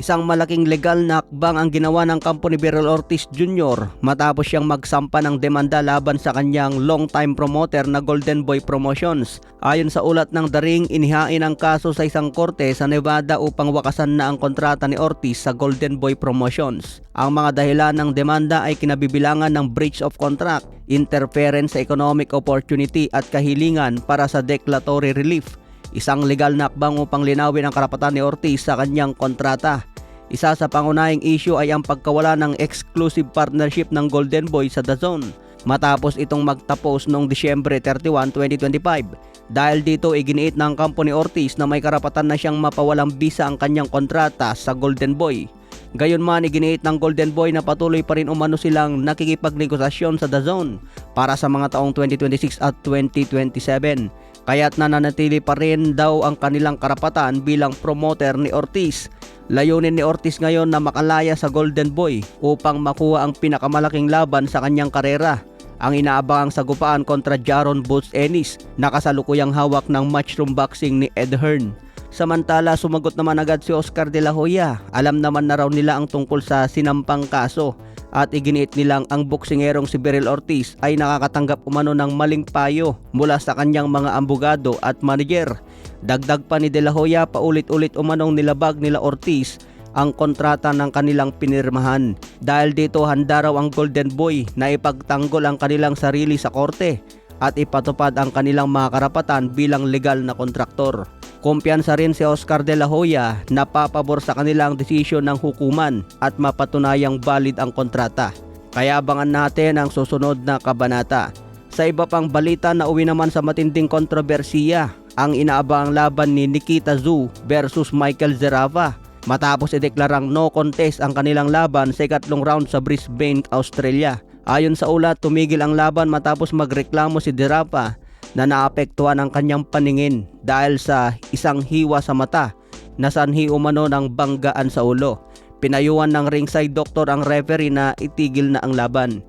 Isang malaking legal na hakbang ang ginawa ng kampo ni Beryl Ortiz Jr. matapos siyang magsampa ng demanda laban sa kanyang long-time promoter na Golden Boy Promotions. Ayon sa ulat ng The Ring, inihain ang kaso sa isang korte sa Nevada upang wakasan na ang kontrata ni Ortiz sa Golden Boy Promotions. Ang mga dahilan ng demanda ay kinabibilangan ng breach of contract, interference sa economic opportunity at kahilingan para sa declaratory relief. Isang legal na hakbang upang linawin ang karapatan ni Ortiz sa kanyang kontrata. Isa sa pangunahing issue ay ang pagkawala ng exclusive partnership ng Golden Boy sa DAZN matapos itong magtapos noong Disyembre 31, 2025. Dahil dito iginiit ng kampo ni Ortiz na may karapatan na siyang mapawalang bisa ang kanyang kontrata sa Golden Boy. Gayunman, iginiit ng Golden Boy na patuloy pa rin umano silang nakikipagnegosasyon sa DAZN para sa mga taong 2026 at 2027. Kaya't nananatili pa rin daw ang kanilang karapatan bilang promoter ni Ortiz. Layunin ni Ortiz ngayon na makalaya sa Golden Boy upang makuha ang pinakamalaking laban sa kanyang karera, ang inaabangang sagupaan kontra Jaron Boots Ennis na kasalukuyang hawak ng Matchroom Boxing ni Ed Hearn. Samantala, sumagot naman agad si Oscar De La Hoya. Alam naman na raw nila ang tungkol sa sinampang kaso at iginiit nilang ang boksingerong si Beryl Ortiz ay nakakatanggap umano ng maling payo mula sa kanyang mga ambogado at manager. Dagdag pa ni De La Hoya, paulit-ulit umanong nilabag nila Ortiz ang kontrata ng kanilang pinirmahan. Dahil dito, handa raw ang Golden Boy na ipagtanggol ang kanilang sarili sa korte at ipatupad ang kanilang mga karapatan bilang legal na kontraktor. Kumpiyansa rin si Oscar De La Hoya na papabor sa kanilang desisyon ng hukuman at mapatunayang valid ang kontrata. Kaya abangan natin ang susunod na kabanata. Sa iba pang balita, nauwi naman sa matinding kontrobersiya ang inaabang laban ni Nikita Tszyu versus Michael Zerafa matapos ideklarang no contest ang kanilang laban sa ikatlong round sa Brisbane, Australia. Ayon sa ulat, tumigil ang laban matapos magreklamo si Zerafa na naapektuhan ang kanyang paningin dahil sa isang hiwa sa mata na sanhi umano ng banggaan sa ulo. Pinayuhan ng ringside doctor ang referee na itigil na ang laban.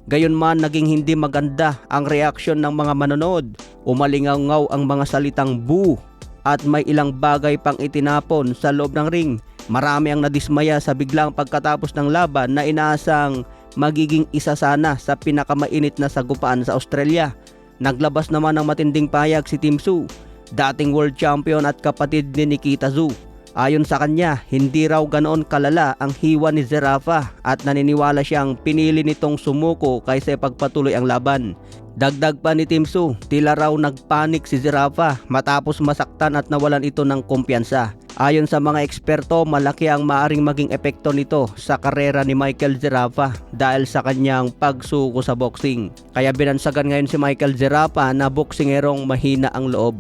Gayunman, naging hindi maganda ang reaksyon ng mga manonood. Umalingaw ang mga salitang boo at may ilang bagay pang itinapon sa loob ng ring. Marami ang nadismaya sa biglang pagkatapos ng laban na inaasang magiging isa sana sa pinakamainit na sagupaan sa Australia. Naglabas naman ng matinding payag si Tim Tszyu, dating world champion at kapatid ni Nikita Tszyu. Ayon sa kanya, hindi raw ganoon kalala ang hiwa ni Zerafa at naniniwala siyang pinili nitong sumuko kaysa ipagpatuloy ang laban. Dagdag pa ni Tim Tszyu, tila raw nagpanik si Zerafa matapos masaktan at nawalan ito ng kumpiyansa. Ayon sa mga eksperto, malaki ang maaring maging epekto nito sa karera ni Michael Zerafa dahil sa kanyang pagsuko sa boxing. Kaya binansagan ngayon si Michael Zerafa na boksingerong mahina ang loob.